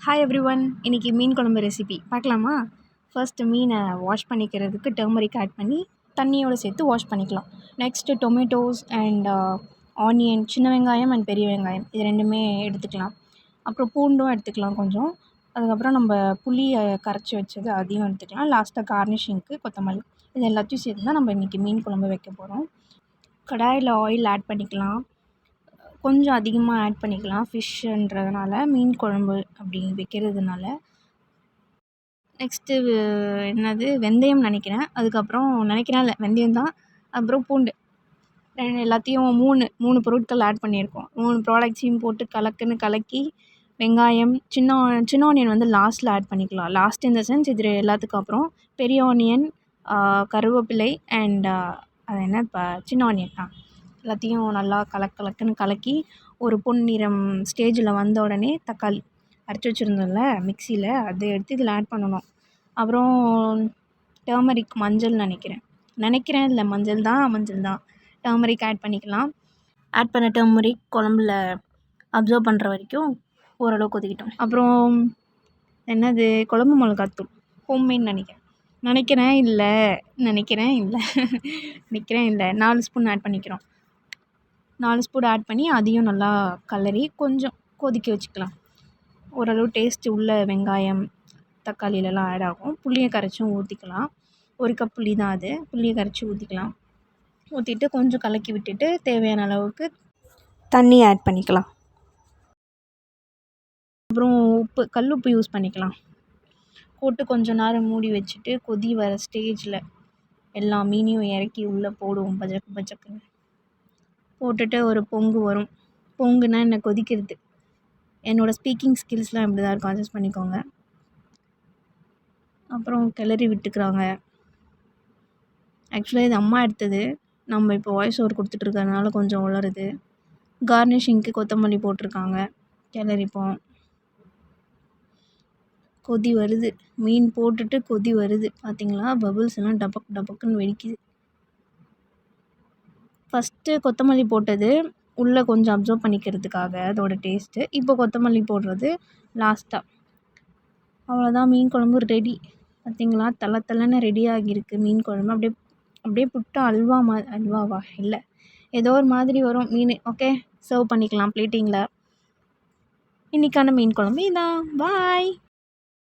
Hi every one, இன்றைக்கி மீன் குழம்பு recipe பார்க்கலாமா? ஃபர்ஸ்ட்டு மீனை வாஷ் பண்ணிக்கிறதுக்கு டர்மரிக் ஆட் பண்ணி தண்ணியோடு சேர்த்து வாஷ் பண்ணிக்கலாம். நெக்ஸ்ட்டு டொமேட்டோஸ் அண்ட் ஆனியன், சின்ன வெங்காயம் அண்ட் பெரிய வெங்காயம் இது ரெண்டுமே எடுத்துக்கலாம். அப்புறம் பூண்டும் எடுத்துக்கலாம் கொஞ்சம். அதுக்கப்புறம் நம்ம புளியை கரைச்சி வச்சது அதையும் எடுத்துக்கலாம். லாஸ்ட்டாக கார்னிஷிங்க்கு கொத்தமல்லி இது எல்லாத்தையும் சேர்த்து தான் நம்ம இன்றைக்கி மீன் குழம்பு வைக்க போகிறோம். கடாயில் ஆயில் ஆட் பண்ணிக்கலாம். கொஞ்சம் அதிகமாக ஆட் பண்ணிக்கலாம் ஃபிஷ்ஷுன்றதுனால, மீன் குழம்பு அப்படி வைக்கிறதுனால. நெக்ஸ்ட்டு என்னது வெந்தயம் நினைக்கிறேன். அதுக்கப்புறம் நினைக்கிறேன் இல்லை வெந்தயம் தான். அப்புறம் பூண்டு எல்லாத்தையும் மூணு பொருட்கள் ஆட் பண்ணியிருக்கோம். 3 ப்ராடக்ட்ஸையும் போட்டு கலக்கி வெங்காயம், சின்ன ஆனியன் வந்து லாஸ்ட்டில் ஆட் பண்ணிக்கலாம். லாஸ்ட் இன் த சென்ஸ் இது எல்லாத்துக்கும் அப்புறம் பெரிய ஆனியன், கருவேப்பிலை அண்ட் அது என்ன சின்ன ஆனியன் எல்லாத்தையும் நல்லா கலக்குன்னு கலக்கி ஒரு பொன்னிறம் ஸ்டேஜில் வந்த உடனே தக்காளி அரைச்சி வச்சுருந்தோம்ல மிக்சியில் அதை எடுத்து இதில் ஆட் பண்ணணும். அப்புறம் டர்மரிக் மஞ்சள் நினைக்கிறேன் இல்லை மஞ்சள் தான் டர்மரிக் ஆட் பண்ணிக்கலாம். ஆட் பண்ண டர்மரிக் குழம்புல அப்சர்வ் பண்ணுற வரைக்கும் ஓரளவு கொதிக்கிட்டோம். அப்புறம் என்னது குழம்பு மிளகாத்தூள் ஹோம்மேட் நினைக்கிறேன் இல்லை 4 ஸ்பூன் ஆட் பண்ணிக்கிறோம். 4 ஸ்பூன் ஆட் பண்ணி அதையும் நல்லா கலரி கொஞ்சம் கொதிக்க வச்சுக்கலாம். ஓரளவு டேஸ்ட்டு உள்ள வெங்காயம் தக்காளியிலலாம் ஆட் ஆகும். புளியை கரைச்சும் ஊற்றிக்கலாம். 1 கப் புளி தான் அது. புளியை கரைச்சி ஊற்றிக்கலாம். ஊற்றிட்டு கொஞ்சம் கலக்கி விட்டுட்டு தேவையான அளவுக்கு தண்ணி ஆட் பண்ணிக்கலாம். அப்புறம் கல் உப்பு யூஸ் பண்ணிக்கலாம். போட்டு கொஞ்சம் நேரம் மூடி வச்சுட்டு கொதி வர ஸ்டேஜில் எல்லா மீனையும் இறக்கி உள்ளே போடுவோம். பஜக்குன்னு போட்டுட்டு ஒரு பொங்கு வரும். பொங்குனா என்ன கொதிக்கிறது. என்னோடய ஸ்பீக்கிங் ஸ்கில்ஸ்லாம் இப்படி தான் இருக்கும், அட்ஜஸ்ட் பண்ணிக்கோங்க. அப்புறம் கிளறி விட்டுக்கிறாங்க. ஆக்சுவலாக இது அம்மா எடுத்தது. நம்ம இப்போ வாய்ஸ் ஓவர் கொடுத்துட்ருக்கறதுனால கொஞ்சம் உளருது. கார்னிஷிங்க்கு கொத்தமல்லி போட்டிருக்காங்க. கிளறிப்போம். கொதி வருது. மீன் போட்டுட்டு கொதி வருது. பார்த்தீங்களா, பபுள்ஸ் எல்லாம் டபக்குன்னு வெடிக்குது. ஃபஸ்ட்டு கொத்தமல்லி போட்டது உள்ளே கொஞ்சம் அப்சர்வ் பண்ணிக்கிறதுக்காக அதோடய டேஸ்ட்டு. இப்போ கொத்தமல்லி போடுறது லாஸ்ட்டாக. அவ்வளோதான், மீன் குழம்பு ரெடி. பார்த்தீங்களா, தளன்னு ரெடி ஆகியிருக்கு மீன் குழம்பு. அப்படியே புட்டு அல்வாவா இல்லை ஏதோ ஒரு மாதிரி வரும் மீன். ஓகே, சர்வ் பண்ணிக்கலாம் பிளேட்டிங்கில். இன்றைக்கான மீன் குழம்பு இதான். பாய்.